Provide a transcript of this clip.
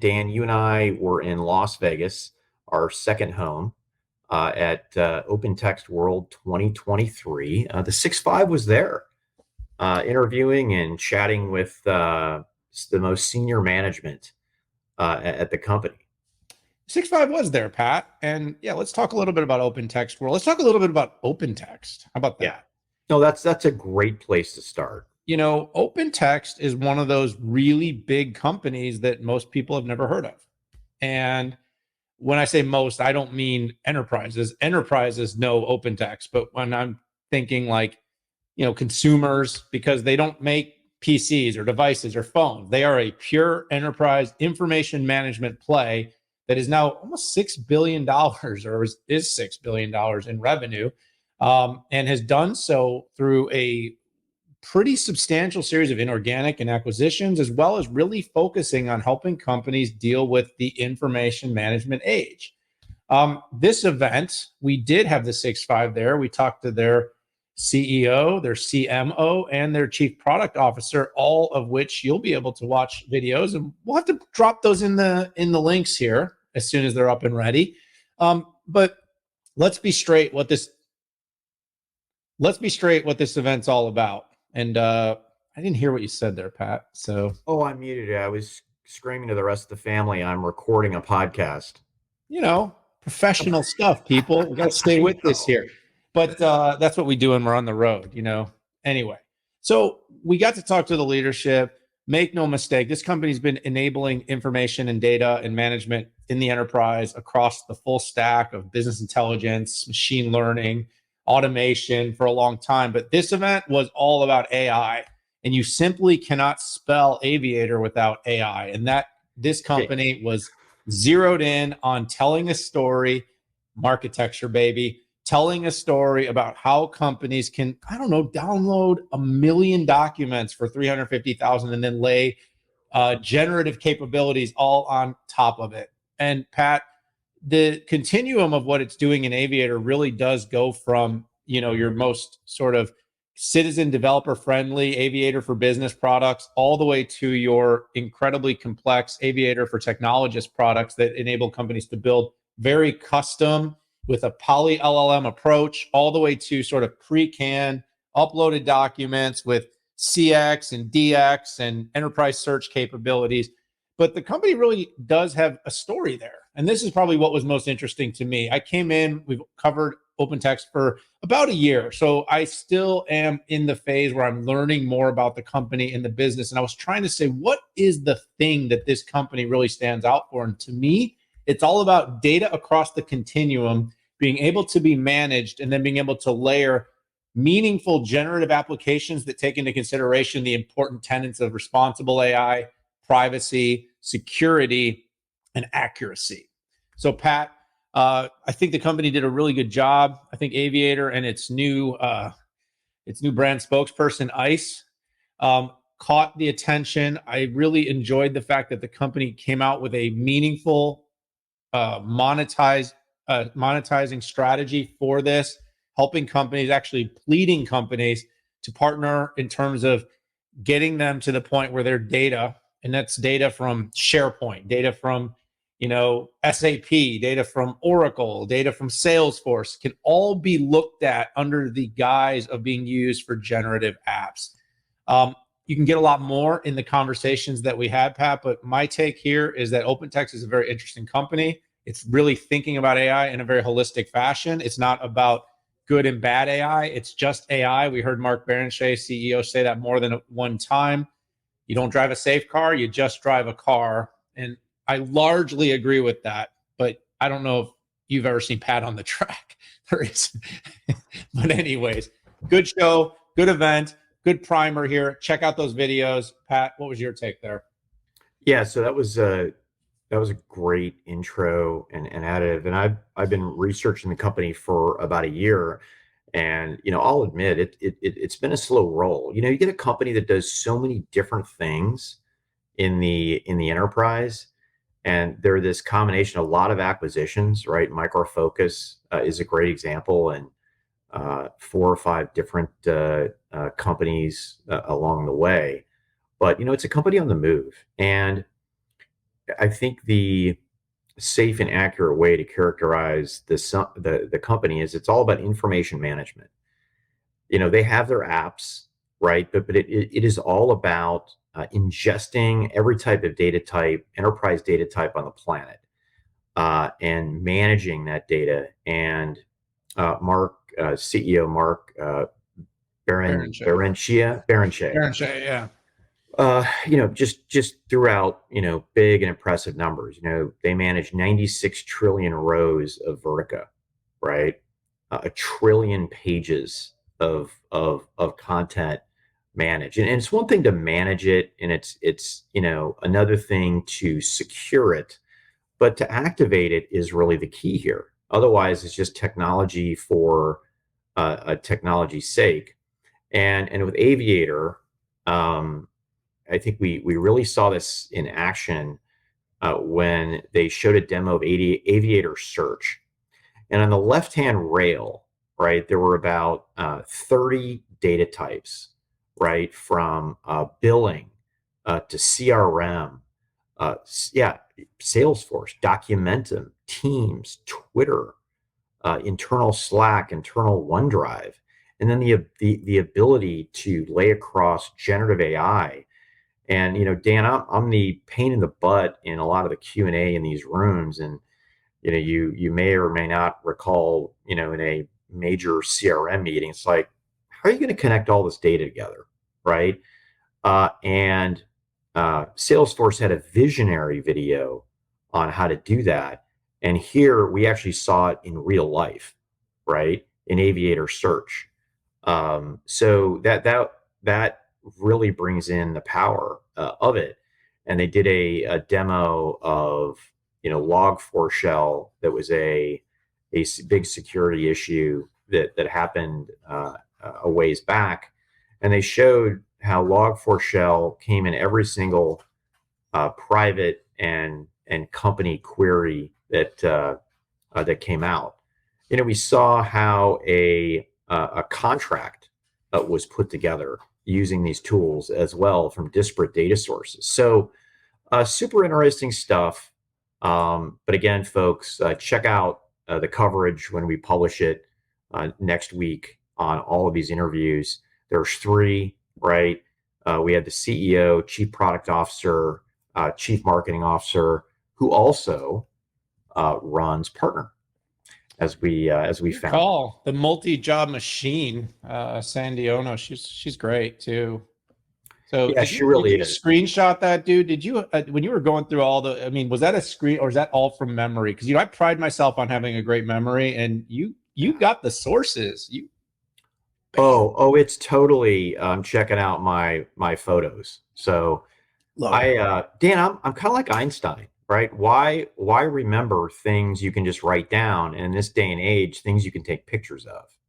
Dan, you and I were in Las Vegas, our second home, at OpenText World 2023. The 6.5 was there, interviewing and chatting with the most senior management at the company. 6.5 was there, Pat. And yeah, let's talk a little bit about OpenText World. Let's talk a little bit about OpenText. How about Yeah. that? No, that's a great place to start. OpenText is one of those really big companies that most people have never heard of. And when I say most, I don't mean enterprises. Enterprises know OpenText, but when I'm thinking like, consumers, because they don't make PCs or devices or phones, they are a pure enterprise information management play that is now almost $6 billion or is $6 billion in revenue, and has done so through a pretty substantial series of inorganic and acquisitions, as well as really focusing on helping companies deal with the information management age. This event, we did have the 6.5 there. We talked to their CEO, their CMO, and their chief product officer, all of which you'll be able to watch videos, and we'll have to drop those in the links here as soon as they're up and ready. But let's be straight what this event's all about. And I didn't hear what you said there, Pat. So I muted it. I was screaming to the rest of the family, I'm recording a podcast. Professional stuff, people. We got to stay with this here. But that's what we do when we're on the road, Anyway, so we got to talk to the leadership. Make no mistake, this company's been enabling information and data and management in the enterprise across the full stack of business intelligence, machine learning, automation for a long time. But this event was all about AI. And you simply cannot spell Aviator without AI. And this company was zeroed in on telling a story, marketecture, baby, telling a story about how companies can, download 1 million documents for $350,000 and then lay generative capabilities all on top of it. And Pat, the continuum of what it's doing in Aviator really does go from, your most sort of citizen developer friendly Aviator for business products all the way to your incredibly complex Aviator for technologist products that enable companies to build very custom with a poly LLM approach, all the way to sort of pre-canned uploaded documents with CX and DX and enterprise search capabilities. But the company really does have a story there. And this is probably what was most interesting to me. I came in, we've covered OpenText for about a year. So I still am in the phase where I'm learning more about the company and the business. And I was trying to say, what is the thing that this company really stands out for? And to me, it's all about data across the continuum being able to be managed and then being able to layer meaningful generative applications that take into consideration the important tenets of responsible AI, privacy, security, and accuracy. So, Pat, I think the company did a really good job. I think Aviator and its new brand spokesperson, ICE, caught the attention. I really enjoyed the fact that the company came out with a meaningful monetizing strategy for this, helping companies, actually pleading companies to partner in terms of getting them to the point where their data, and that's data from SharePoint, data from SAP, data from Oracle, data from Salesforce, can all be looked at under the guise of being used for generative apps. You can get a lot more in the conversations that we had, Pat, but my take here is that OpenText is a very interesting company. It's really thinking about AI in a very holistic fashion. It's not about good and bad AI. It's just AI. We heard Mark Barrenechea, CEO, say that more than one time. You don't drive a safe car, you just drive a car. And I largely agree with that, but I don't know if you've ever seen Pat on the track. There is. But anyways, good show, good event, good primer here. Check out those videos. Pat, what was your take there? Yeah, so that was a great intro and additive. And I've been researching the company for about a year. And I'll admit it's been a slow roll. You get a company that does so many different things in the enterprise, and they're this combination of a lot of acquisitions, right? Micro Focus is a great example, and 4 or 5 different companies along the way. But it's a company on the move, and I think the safe and accurate way to characterize the company is it's all about information management. They have their apps, right? But it is all about ingesting every type of data type, enterprise data type on the planet, and managing that data. And CEO Mark Berenger. Berencia, Berenger, yeah. just throughout, big and impressive numbers. They manage 96 trillion rows of vertica, right? A trillion pages of content managed. And it's one thing to manage it, and it's another thing to secure it, but to activate it is really the key here. Otherwise, it's just technology for a technology's sake. And with Aviator, um, I think we really saw this in action when they showed a demo of Aviator Search. And on the left-hand rail, right, there were about 30 data types, right, from billing to CRM, yeah, Salesforce, Documentum, Teams, Twitter, internal Slack, internal OneDrive, and then the ability to lay across generative AI. And Dan, I'm the pain in the butt in a lot of the Q&A in these rooms, and you may or may not recall, in a major CRM meeting, it's like, how are you going to connect all this data together, right? And Salesforce had a visionary video on how to do that. And here we actually saw it in real life, right? In Aviator Search. So that really brings in the power of it. And they did a demo of Log4Shell that was a big security issue that happened a ways back, and they showed how Log4Shell came in every single private and company query that came out. We saw how a contract was put together using these tools as well from disparate data sources. So super interesting stuff. But again, folks, check out the coverage when we publish it next week on all of these interviews. There's three, right? We had the CEO, Chief Product Officer, Chief Marketing Officer, who also runs Partner, as we Good found. call. The multi-job machine, Sandy Ono. She's great too. So Yeah, she really did you is. screenshot that, dude? Did you when you were going through all the? I mean, was that a screen or is that all from memory? Because I pride myself on having a great memory, and you got the sources. Bam. Oh, it's totally. I'm checking out my photos. So Love it. Dan, I'm kind of like Einstein, right? Why remember things you can just write down, and in this day and age, things you can take pictures of?